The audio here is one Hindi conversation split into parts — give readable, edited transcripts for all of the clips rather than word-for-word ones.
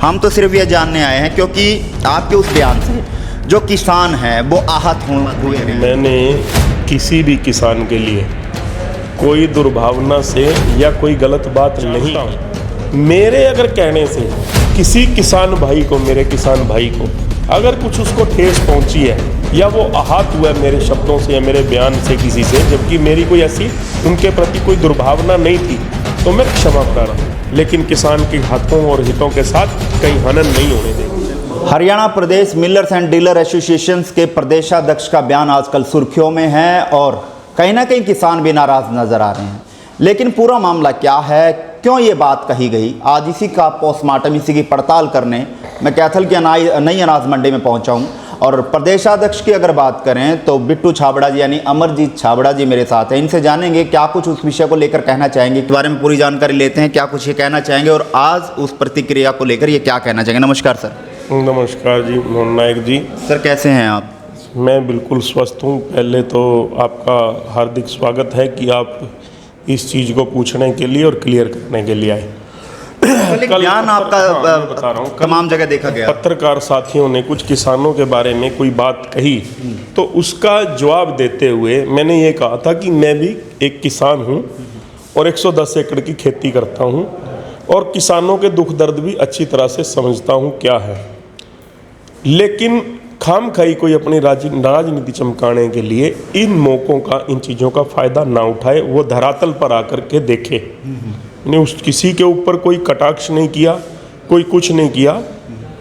हम तो सिर्फ ये जानने आए हैं क्योंकि आपके उस बयान से जो किसान हैं वो आहत हुए हैं। मैंने किसी भी किसान के लिए कोई दुर्भावना से या कोई गलत बात नहीं की। मेरे अगर कहने से किसी किसान भाई को, मेरे किसान भाई को अगर कुछ उसको ठेस पहुंची है या वो आहत हुआ है मेरे शब्दों से या मेरे बयान से किसी से, जबकि मेरी कोई ऐसी उनके प्रति कोई दुर्भावना नहीं थी, तो मैं क्षमा कर रहा हूँ। लेकिन किसान के हाथों और हितों के साथ कहीं हनन नहीं होने देंगे। हरियाणा प्रदेश मिलर्स एंड डीलर एसोसिएशंस के प्रदेशाध्यक्ष का बयान आजकल सुर्खियों में है और कहीं ना कहीं किसान भी नाराज नजर आ रहे हैं। लेकिन पूरा मामला क्या है, क्यों ये बात कही गई, आज इसी का पोस्टमार्टम, इसी की पड़ताल करने मैं कैथल की नई अनाज मंडी में पहुंचा हूं। और प्रदेशाध्यक्ष की अगर बात करें तो बिट्टू छाबड़ा जी यानी अमरजीत छाबड़ा जी मेरे साथ हैं। इनसे जानेंगे क्या कुछ उस विषय को लेकर कहना चाहेंगे, इस बारे में पूरी जानकारी लेते हैं, क्या कुछ ये कहना चाहेंगे और आज उस प्रतिक्रिया को लेकर ये क्या कहना चाहेंगे। नमस्कार सर। नमस्कार जी मोहन नायक जी। सर कैसे हैं आप? मैं बिल्कुल स्वस्थ हूँ। पहले तो आपका हार्दिक स्वागत है कि आप इस चीज़ को पूछने के लिए और क्लियर करने के लिए आए। कल बयान आपका बता रहा हूँ तमाम जगह देखा गया, पत्रकार साथियों ने कुछ किसानों के बारे में कोई बात कही तो उसका जवाब देते हुए मैंने ये कहा था कि मैं भी एक किसान हूँ और 110 एकड़ की खेती करता हूँ और किसानों के दुख दर्द भी अच्छी तरह से समझता हूँ क्या है। लेकिन खामखाई कोई अपनी राजनीति चमकाने के लिए इन मौक़ों का, इन चीज़ों का फ़ायदा ना उठाए, वो धरातल पर आकर के देखे। ने उस किसी के ऊपर कोई कटाक्ष नहीं किया, कोई कुछ नहीं किया।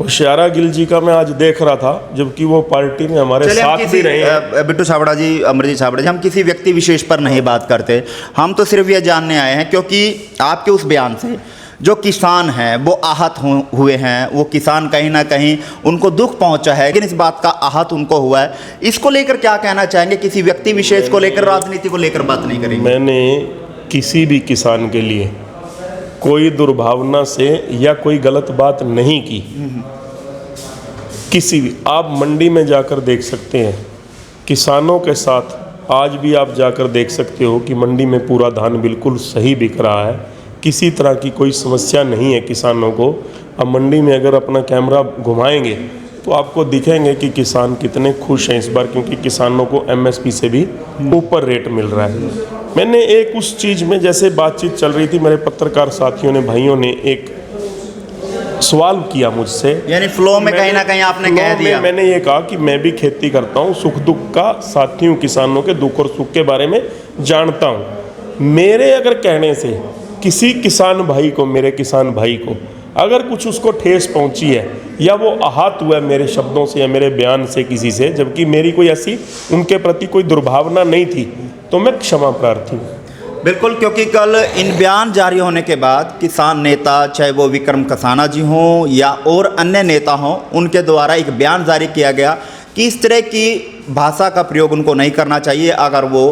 और श्यारा गिल जी का मैं आज देख रहा था, जबकि वो पार्टी में हमारे साथ भी रहे हैं। बिट्टू छाबड़ा जी, अमरजीत छाबड़ा जी, हम किसी व्यक्ति विशेष पर नहीं बात करते, हम तो सिर्फ ये जानने आए हैं क्योंकि आपके उस बयान से जो किसान हैं वो आहत हुए हैं, वो किसान कहीं ना कहीं उनको दुख पहुंचा है, लेकिन इस बात का आहत उनको हुआ है, इसको लेकर क्या कहना चाहेंगे? किसी व्यक्ति विशेष को लेकर, राजनीति को लेकर बात नहीं करेंगे। मैंने किसी भी किसान के लिए कोई दुर्भावना से या कोई गलत बात नहीं की। किसी भी, आप मंडी में जाकर देख सकते हैं किसानों के साथ, आज भी आप जाकर देख सकते हो कि मंडी में पूरा धान बिल्कुल सही बिक रहा है, किसी तरह की कोई समस्या नहीं है किसानों को। अब मंडी में अगर अपना कैमरा घुमाएंगे तो आपको दिखेंगे कि किसान कितने खुश हैं इस बार, क्योंकि किसानों को एमएसपी से भी ऊपर रेट मिल रहा है। मैंने एक उस चीज़ में, जैसे बातचीत चल रही थी, मेरे पत्रकार साथियों ने, भाइयों ने एक सवाल किया मुझसे, यानी फ्लो में कहीं ना कहीं आपने कह दिया। मैंने ये कहा कि मैं भी खेती करता हूँ, सुख दुख का साथी हूँ, किसानों के दुख और सुख के बारे में जानता हूँ। मेरे अगर कहने से किसी किसान भाई को, मेरे किसान भाई को अगर कुछ उसको ठेस पहुंची है या वो आहत हुआ है मेरे शब्दों से या मेरे बयान से किसी से, जबकि मेरी कोई ऐसी उनके प्रति कोई दुर्भावना नहीं थी, तो मैं क्षमा प्रार्थी हूँ। बिल्कुल, क्योंकि कल इन बयान जारी होने के बाद किसान नेता, चाहे वो विक्रम कसाना जी हों या और अन्य नेता हों, उनके द्वारा एक बयान जारी किया गया कि इस तरह की भाषा का प्रयोग उनको नहीं करना चाहिए। अगर वो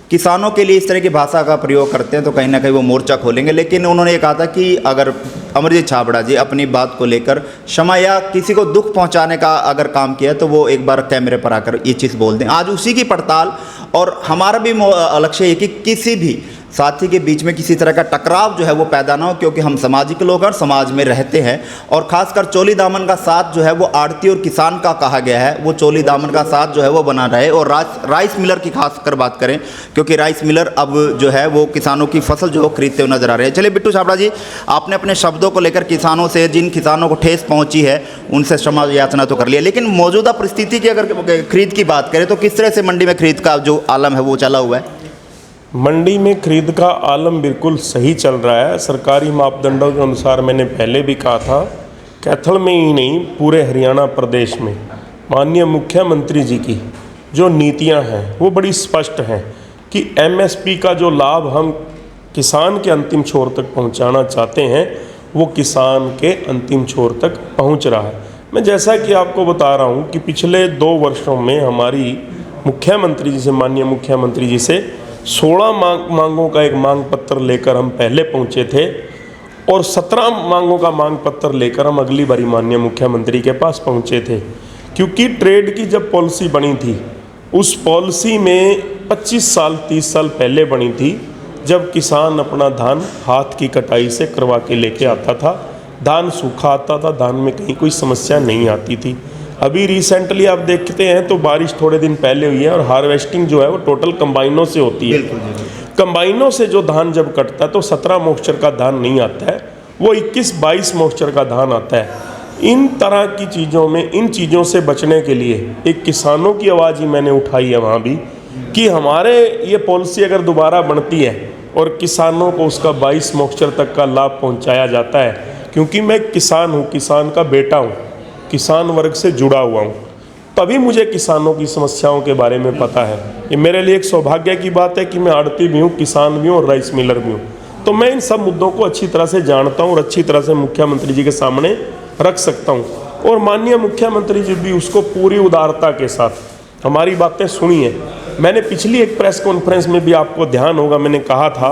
किसानों के लिए इस तरह की भाषा का प्रयोग करते हैं तो कहीं ना कहीं वो मोर्चा खोलेंगे। लेकिन उन्होंने ये कहा था कि अगर अमरजीत छाबड़ा जी अपनी बात को लेकर क्षमा या किसी को दुख पहुंचाने का अगर काम किया तो वो एक बार कैमरे पर आकर ये चीज़ बोल दें। आज उसी की पड़ताल, और हमारा भी लक्ष्य है कि किसी भी साथी के बीच में किसी तरह का टकराव जो है वो पैदा ना हो, क्योंकि हम सामाजिक लोग और समाज में रहते हैं। और खासकर चोली दामन का साथ जो है वो आड़ती और किसान का कहा गया है, वो चोली दामन का साथ जो है वो बना रहे। और राइस मिलर की खासकर बात करें, क्योंकि राइस मिलर अब जो है वो किसानों की फसल जो खरीदते हुए नजर आ रहे हैं। चलिए बिट्टू छाबड़ा जी, आपने अपने शब्दों को लेकर किसानों से, जिन किसानों को ठेस पहुंची है, उनसे क्षमा याचना तो कर लिया, लेकिन मौजूदा परिस्थिति की अगर खरीद की बात करें तो किस तरह से मंडी में खरीद का जो आलम है वो चला हुआ है? मंडी में खरीद का आलम बिल्कुल सही चल रहा है। सरकारी मापदंडों के अनुसार, मैंने पहले भी कहा था, कैथल में ही नहीं पूरे हरियाणा प्रदेश में माननीय मुख्यमंत्री जी की जो नीतियां हैं वो बड़ी स्पष्ट हैं कि एमएसपी का जो लाभ हम किसान के अंतिम छोर तक पहुंचाना चाहते हैं वो किसान के अंतिम छोर तक पहुंच रहा है। मैं जैसा कि आपको बता रहा हूं कि पिछले 2 वर्षों में हमारी मुख्यमंत्री जी से, माननीय मुख्यमंत्री जी से 16 मांगों का एक मांग पत्र लेकर हम पहले पहुंचे थे और 17 मांगों का मांग पत्र लेकर हम अगली बारी माननीय मुख्यमंत्री के पास पहुंचे थे। क्योंकि ट्रेड की जब पॉलिसी बनी थी, उस पॉलिसी में 25 साल 30 साल पहले बनी थी, जब किसान अपना धान हाथ की कटाई से करवा के लेके आता था, धान सूखा आता था, धान में कहीं कोई समस्या नहीं आती थी। अभी रिसेंटली आप देखते हैं तो बारिश थोड़े दिन पहले हुई है और हार्वेस्टिंग जो है वो टोटल कंबाइनों से होती है। कंबाइनों से जो धान जब कटता है तो 17 मॉइस्चर का धान नहीं आता है, वो 21-22 मॉइस्चर का धान आता है। इन तरह की चीज़ों में, इन चीज़ों से बचने के लिए एक किसानों की आवाज़ ही मैंने उठाई है वहाँ भी, कि हमारे ये पॉलिसी अगर दोबारा बनती है और किसानों को उसका 22 मॉइस्चर तक का लाभ पहुँचाया जाता है, क्योंकि मैं किसान हूँ, किसान का बेटा हूँ, किसान वर्ग से जुड़ा हुआ हूँ, तभी मुझे किसानों की समस्याओं के बारे में पता है। ये मेरे लिए एक सौभाग्य की बात है कि मैं आड़ती भी हूँ, किसान भी हूँ और राइस मिलर भी हूँ। तो मैं इन सब मुद्दों को अच्छी तरह से जानता हूँ और अच्छी तरह से मुख्यमंत्री जी के सामने रख सकता हूँ। और माननीय मुख्यमंत्री जी भी उसको पूरी उदारता के साथ हमारी बातें सुनी है। मैंने पिछली एक प्रेस कॉन्फ्रेंस में भी, आपको ध्यान होगा, मैंने कहा था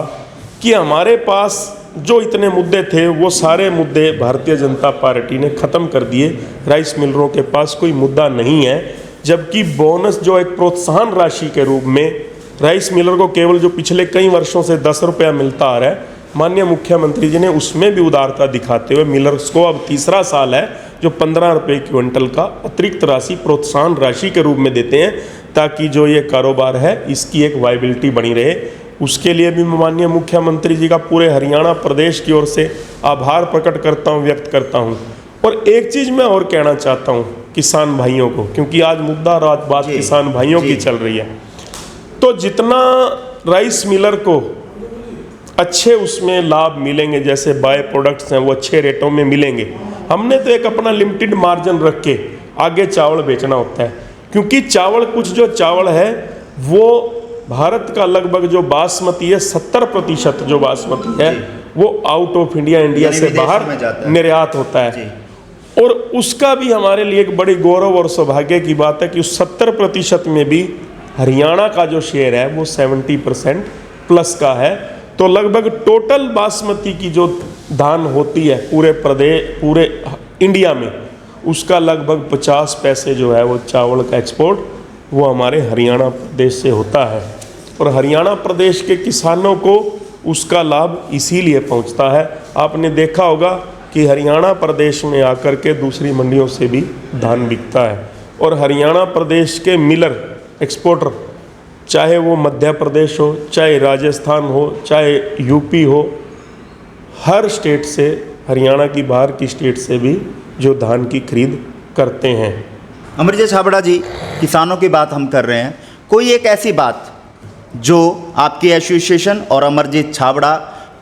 कि हमारे पास जो इतने मुद्दे थे वो सारे मुद्दे भारतीय जनता पार्टी ने ख़त्म कर दिए। राइस मिलरों के पास कोई मुद्दा नहीं है, जबकि बोनस जो एक प्रोत्साहन राशि के रूप में राइस मिलर को केवल जो पिछले कई वर्षों से 10 रुपया मिलता आ रहा है, माननीय मुख्यमंत्री जी ने उसमें भी उदारता दिखाते हुए मिलर्स को अब तीसरा साल है जो 15 रुपये क्विंटल का अतिरिक्त राशि प्रोत्साहन राशि के रूप में देते हैं, ताकि जो ये कारोबार है इसकी एक वायबिलिटी बनी रहे। उसके लिए भी माननीय मुख्यमंत्री जी का पूरे हरियाणा प्रदेश की ओर से आभार प्रकट करता हूँ, व्यक्त करता हूँ। और एक चीज़ मैं और कहना चाहता हूँ किसान भाइयों को, क्योंकि आज मुद्दा और आज बात किसान भाइयों की चल रही है, तो जितना राइस मिलर को अच्छे उसमें लाभ मिलेंगे, जैसे बाय प्रोडक्ट्स हैं वो अच्छे रेटों में मिलेंगे, हमने तो एक अपना लिमिटेड मार्जिन रख के आगे चावल बेचना होता है। क्योंकि चावल, कुछ जो चावल है वो भारत का लगभग जो बासमती है 70% जो बासमती है वो आउट ऑफ इंडिया से बाहर निर्यात होता है। और उसका भी हमारे लिए एक बड़ी गौरव और सौभाग्य की बात है कि उस 70% में भी हरियाणा का जो शेयर है वो 70% प्लस का है। तो लगभग टोटल बासमती की जो धान होती है पूरे इंडिया में, उसका लगभग 50 पैसे जो है वो चावल का एक्सपोर्ट वो हमारे हरियाणा प्रदेश से होता है। और हरियाणा प्रदेश के किसानों को उसका लाभ इसीलिए पहुंचता है। आपने देखा होगा कि हरियाणा प्रदेश में आकर के दूसरी मंडियों से भी धान बिकता है। और हरियाणा प्रदेश के मिलर, एक्सपोर्टर, चाहे वो मध्य प्रदेश हो, चाहे राजस्थान हो, चाहे यूपी हो, हर स्टेट से, हरियाणा की बाहर की स्टेट से भी जो धान की खरीद करते हैं। अमरजीत छाबड़ा जी, किसानों की बात हम कर रहे हैं, कोई एक ऐसी बात जो आपकी एसोसिएशन और अमरजीत छाबड़ा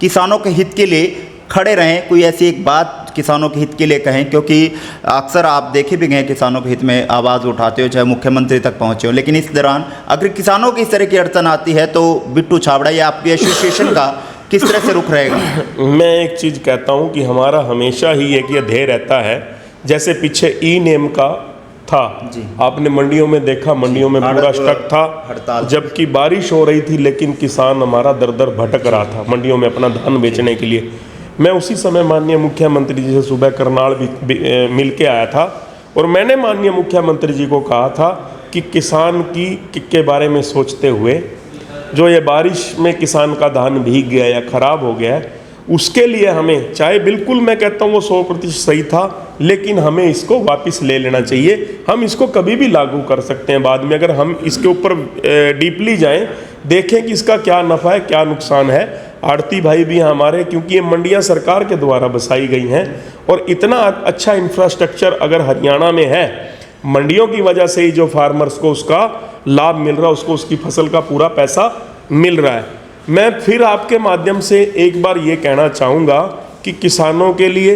किसानों के हित के लिए खड़े रहें, कोई ऐसी एक बात किसानों के हित के लिए कहें, क्योंकि अक्सर आप देखे भी गए किसानों के हित में आवाज़ उठाते हो, चाहे मुख्यमंत्री तक पहुँचे हो, लेकिन इस दौरान अगर किसानों की इस तरह की अड़चन आती है तो बिट्टू छाबड़ा या आपकी एसोसिएशन का किस तरह से रुख रहेगा? मैं एक चीज़ कहता हूँ कि हमारा हमेशा ही एक ये ध्येय रहता है, जैसे पीछे ई नेम का था, आपने मंडियों में देखा, मंडियों में पूरा स्टक था, जबकि बारिश हो रही थी, लेकिन किसान हमारा दर दर भटक रहा था मंडियों में अपना धान बेचने के लिए। मैं उसी समय माननीय मुख्यमंत्री जी से सुबह करनाल भी मिल के आया था और मैंने माननीय मुख्यमंत्री जी को कहा था कि किसान के बारे में सोचते हुए जो ये बारिश में किसान का धान भीग गया या ख़राब हो गया है, उसके लिए हमें, चाहे बिल्कुल मैं कहता हूँ वो 100% सही था, लेकिन हमें इसको वापस ले लेना चाहिए। हम इसको कभी भी लागू कर सकते हैं बाद में, अगर हम इसके ऊपर डीपली जाएं, देखें कि इसका क्या नफ़ा है, क्या नुकसान है। आड़ती भाई भी हैं हमारे, क्योंकि ये मंडियां सरकार के द्वारा बसाई गई हैं और इतना अच्छा इंफ्रास्ट्रक्चर अगर हरियाणा में है, मंडियों की वजह से ही जो फार्मर्स को उसका लाभ मिल रहा है, उसको उसकी फसल का पूरा पैसा मिल रहा है। मैं फिर आपके माध्यम से एक बार ये कहना चाहूँगा कि किसानों के लिए,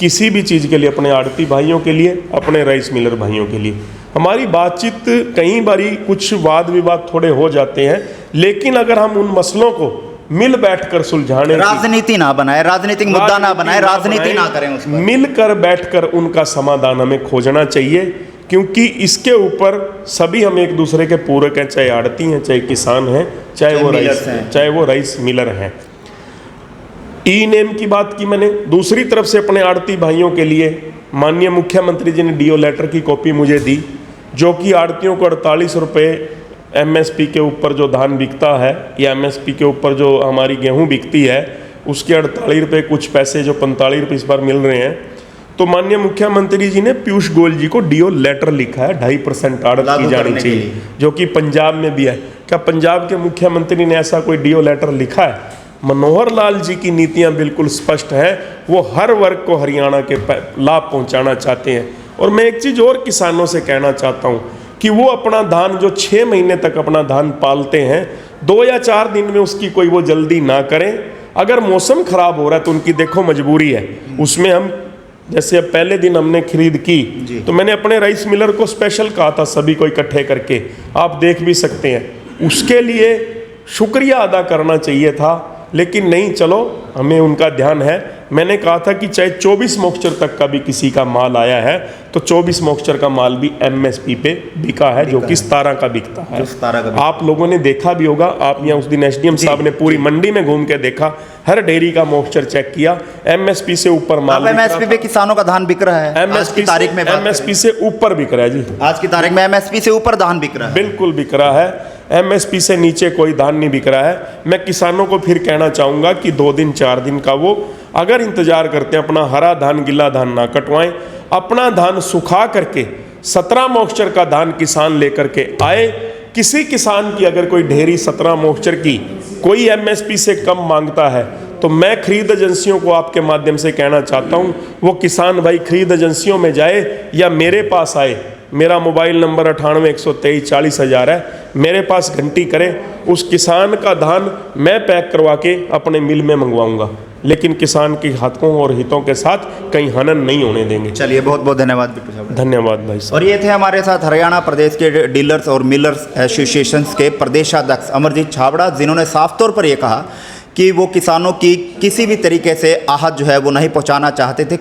किसी भी चीज़ के लिए, अपने आड़ती भाइयों के लिए, अपने राइस मिलर भाइयों के लिए हमारी बातचीत कई बारी कुछ वाद विवाद थोड़े हो जाते हैं, लेकिन अगर हम उन मसलों को मिल बैठकर सुलझाने, राजनीति ना बनाए, राजनीतिक मुद्दा ना बनाए, राजनीति ना करें, उस पर मिलकर बैठकर उनका समाधान हमें खोजना चाहिए, क्योंकि इसके ऊपर सभी हम एक दूसरे के पूरक हैं, चाहे आड़ती हैं, चाहे किसान हैं, चाहे वो राइस मिलर हैं। ई नेम की बात की मैंने। दूसरी तरफ से अपने आड़ती भाइयों के लिए माननीय मुख्यमंत्री जी ने डीओ लेटर की कॉपी मुझे दी, जो कि आड़तियों को 48 रुपये एमएसपी के ऊपर जो धान बिकता है या एमएसपी के ऊपर जो हमारी गेहूं बिकती है, उसके 48 रुपये कुछ पैसे जो 45 रुपये इस बार मिल रहे हैं। तो माननीय मुख्यमंत्री जी ने पीयूष गोयल जी को डीओ लेटर लिखा है 2.5% आड़त की लागू जानी करने के चाहिए, लिए। जो कि पंजाब में भी है। क्या पंजाब के मुख्यमंत्री ने ऐसा कोई डीओ लेटर लिखा है? मनोहर लाल जी की नीतियां बिल्कुल स्पष्ट है, वो हर वर्ग को हरियाणा के लाभ पहुंचाना चाहते हैं। और मैं एक चीज़ और किसानों से कहना चाहता हूं कि वो अपना धान जो 6 महीने तक अपना धान पालते हैं, 2 या 4 दिन में उसकी कोई वो जल्दी ना करें। अगर मौसम खराब हो रहा है तो उनकी देखो मजबूरी है, उसमें हम जैसे अब पहले दिन हमने खरीद की तो मैंने अपने राइस मिलर को स्पेशल कहा था सभी को इकट्ठे करके, आप देख भी सकते हैं, उसके लिए शुक्रिया अदा करना चाहिए था, लेकिन नहीं, चलो हमें उनका ध्यान है। मैंने कहा था कि चाहे 24 मॉइस्चर तक का भी किसी का माल आया है तो 24 मॉइस्चर का माल भी एमएसपी पे बिका है, जो कि 17 का बिकता है। जो 17 का बिकता आप लोगों ने देखा भी होगा, आप यहाँ उस दिन एसडीएम साहब ने पूरी मंडी में घूम के देखा, हर डेयरी का मॉइस्चर चेक किया, एमएसपी से ऊपर माल अब एमएसपी पे किसानों का धान बिक रहा है। आज की तारीख में एमएसपी से ऊपर बिक रहा है जी, आज की तारीख में एमएसपी से ऊपर धान बिक रहा है। बिल्कुल बिक रहा है। एमएसपी से नीचे कोई धान नहीं बिक रहा है। मैं किसानों को फिर कहना चाहूँगा कि 2 दिन 4 दिन का वो अगर इंतजार करते हैं, अपना हरा धान गिला धान ना कटवाएं, अपना धान सुखा करके 17 मॉइस्चर का धान किसान लेकर के आए। किसी किसान की अगर कोई ढेरी 17 मॉइस्चर की कोई एमएसपी से कम मांगता है तो मैं खरीद एजेंसियों को आपके माध्यम से कहना चाहता हूँ, वो किसान भाई खरीद एजेंसियों में जाए या मेरे पास आए। मेरा मोबाइल नंबर 98-123-40,000 है, मेरे पास घंटी करें, उस किसान का धान मैं पैक करवा के अपने मिल में मंगवाऊंगा, लेकिन किसान के हकों और हितों के साथ कहीं हनन नहीं होने देंगे। चलिए, बहुत बहुत धन्यवाद बिट्टू साहब। धन्यवाद भाई साहब। और ये थे हमारे साथ हरियाणा प्रदेश के डीलर्स और मिलर्स एसोसिएशंस के प्रदेशाध्यक्ष अमरजीत छाबड़ा, जिन्होंने साफ तौर पर ये कहा कि वो किसानों की किसी भी तरीके से आहत जो है वो नहीं पहुंचाना चाहते थे।